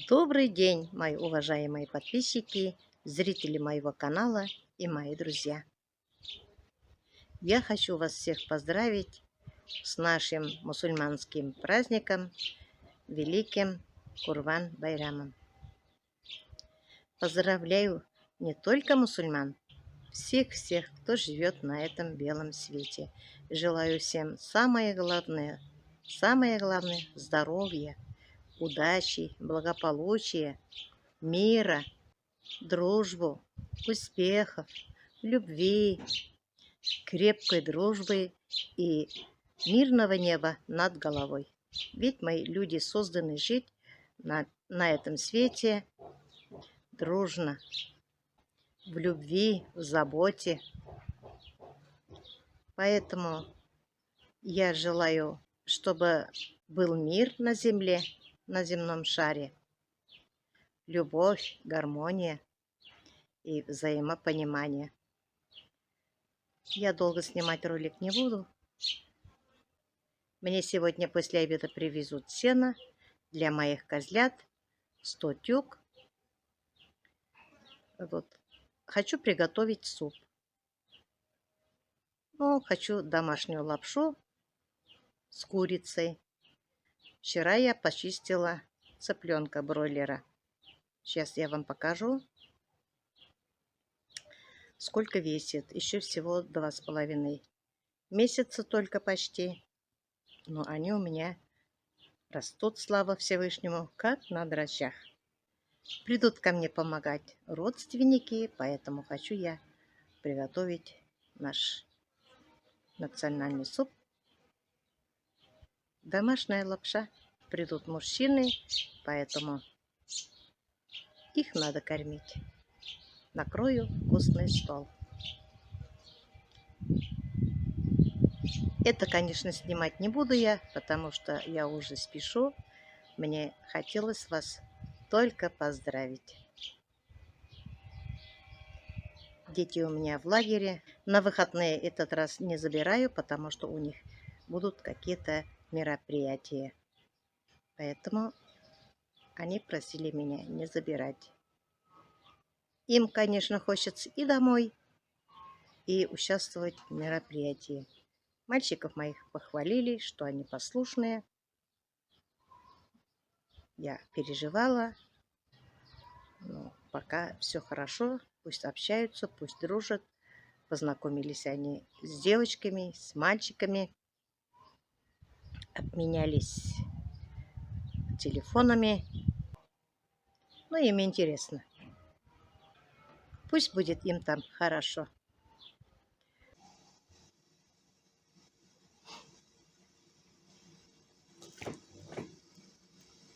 Добрый день, мои уважаемые подписчики, зрители моего канала и мои друзья. Я хочу вас всех поздравить с нашим мусульманским праздником, великим Курбан-байрамом. Поздравляю не только мусульман, всех-всех, кто живет на этом белом свете. Желаю всем самое главное здоровья, удачи, благополучия, мира, дружбу, успехов, любви, крепкой дружбы и мирного неба над головой. Ведь мы, люди, созданы жить на этом свете дружно, в любви, в заботе. Поэтому я желаю, чтобы был мир на земле, на земном шаре, любовь, гармония и взаимопонимание. Я долго снимать ролик не буду. Мне сегодня после обеда привезут сено для моих козлят, 100 тюк. Вот. Хочу приготовить суп. Хочу домашнюю лапшу с курицей. Вчера я почистила цыпленка бройлера. Сейчас я вам покажу, сколько весит. Еще всего 2,5 месяца только почти. Но они у меня растут, слава Всевышнему, как на дрожжах. Придут ко мне помогать родственники, поэтому хочу я приготовить наш национальный суп. Домашняя лапша. Придут мужчины, поэтому их надо кормить. Накрою вкусный стол. Это, конечно, снимать не буду я, потому что я уже спешу. Мне хотелось вас только поздравить. Дети у меня в лагере. На выходные этот раз не забираю, потому что у них будут какие-то мероприятия. Поэтому они просили меня не забирать. Им, конечно, хочется и домой, и участвовать в мероприятии. Мальчиков моих похвалили, что они послушные. Я переживала, но пока все хорошо. Пусть общаются, пусть дружат. Познакомились они с девочками, с мальчиками. Обменялись телефонами. Им интересно. Пусть будет им там хорошо.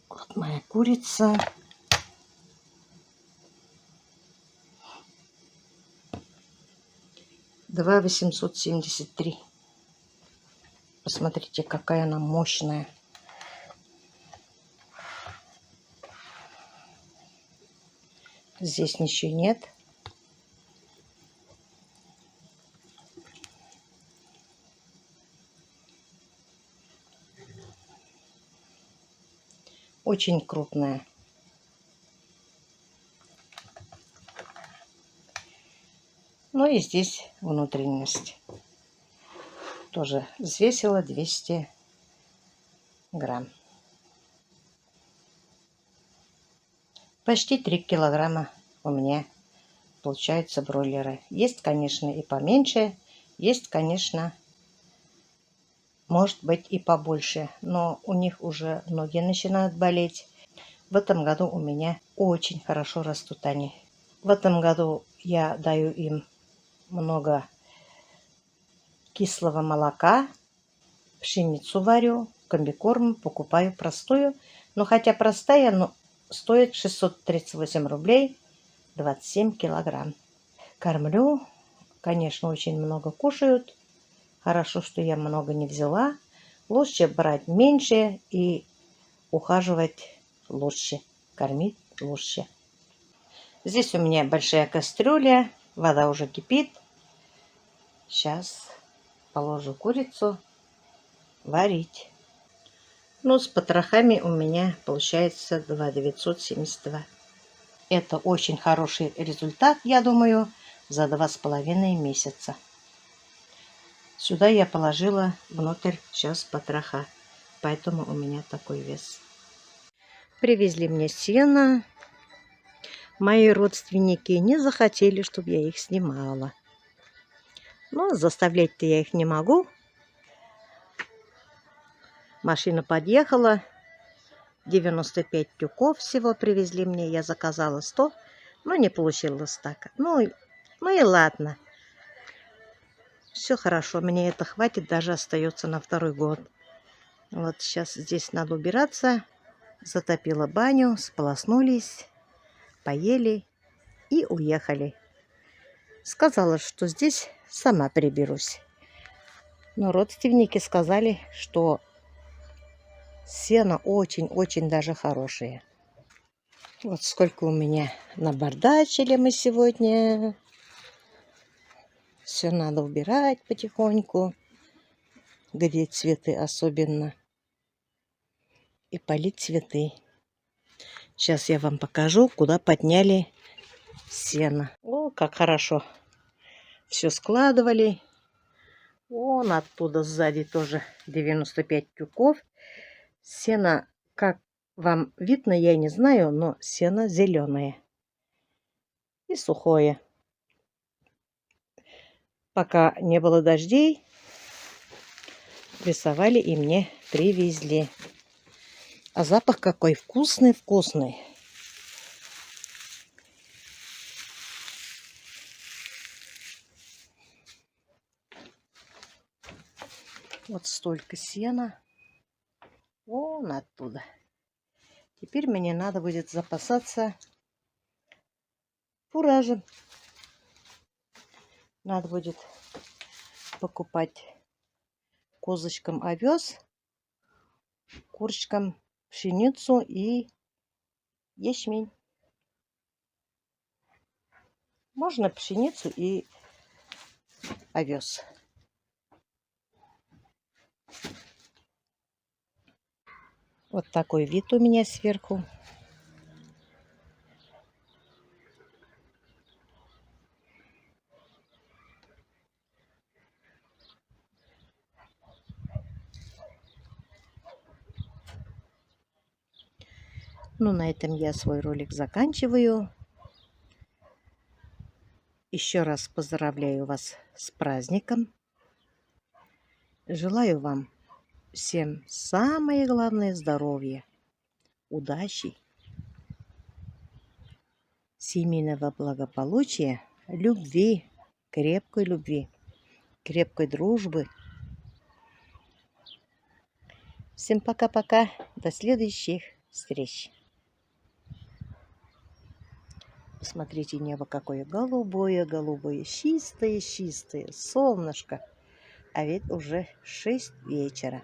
Вот моя курица. $2,873. Посмотрите, какая она мощная. Здесь ничего нет. Очень крупная. И здесь внутренность. Тоже взвесила 200 грамм. Почти 3 килограмма у меня получаются бройлеры. Есть, конечно, и поменьше. Есть, конечно, может быть и побольше. Но у них уже ноги начинают болеть. В этом году у меня очень хорошо растут они. В этом году я даю им много кислого молока, пшеницу варю, комбикорм покупаю простую. Но хотя простая, но стоит 638 рублей, 27 килограмм. Кормлю, конечно, очень много кушают. Хорошо, что я много не взяла. Лучше брать меньше и ухаживать лучше, кормить лучше. Здесь у меня большая кастрюля, вода уже кипит. Сейчас положу курицу варить. Ну, с потрохами у меня получается 2 972. Это очень хороший результат, я думаю, за 2,5 месяца. Сюда я положила внутрь сейчас потроха, поэтому у меня такой вес. Привезли мне сено. Мои родственники не захотели, чтобы я их снимала. Но заставлять-то я их не могу. Машина подъехала. 95 тюков всего привезли мне. Я заказала 100, но не получилось так. Ну и ладно. Все хорошо. Мне это хватит. Даже остается на 2-й год. Вот сейчас здесь надо убираться. Затопила баню. Сполоснулись. Поели и уехали. Сказала, что здесь сама приберусь. Но родственники сказали, что сено очень-очень даже хорошее. Вот сколько у меня набардачили мы сегодня. Все надо убирать потихоньку, где цветы особенно. И полить цветы. Сейчас я вам покажу, куда подняли сено. О, как хорошо. Все складывали. Вон оттуда сзади тоже 95 тюков. Сено, как вам видно, я не знаю, но сено зеленое и сухое. Пока не было дождей, рисовали и мне привезли. А запах какой вкусный-вкусный. Вот столько сена. Вон оттуда. Теперь мне надо будет запасаться фуражем. Надо будет покупать козочкам овес, курочкам пшеницу и ячмень. Можно пшеницу и овес. Вот такой вид у меня сверху. Ну, на этом я свой ролик заканчиваю. Еще раз поздравляю вас с праздником. Желаю вам всем самое главное здоровья, удачи, семейного благополучия, любви, крепкой дружбы. Всем пока-пока. До следующих встреч. Посмотрите, небо какое голубое, чистое, солнышко. А ведь уже 6 вечера.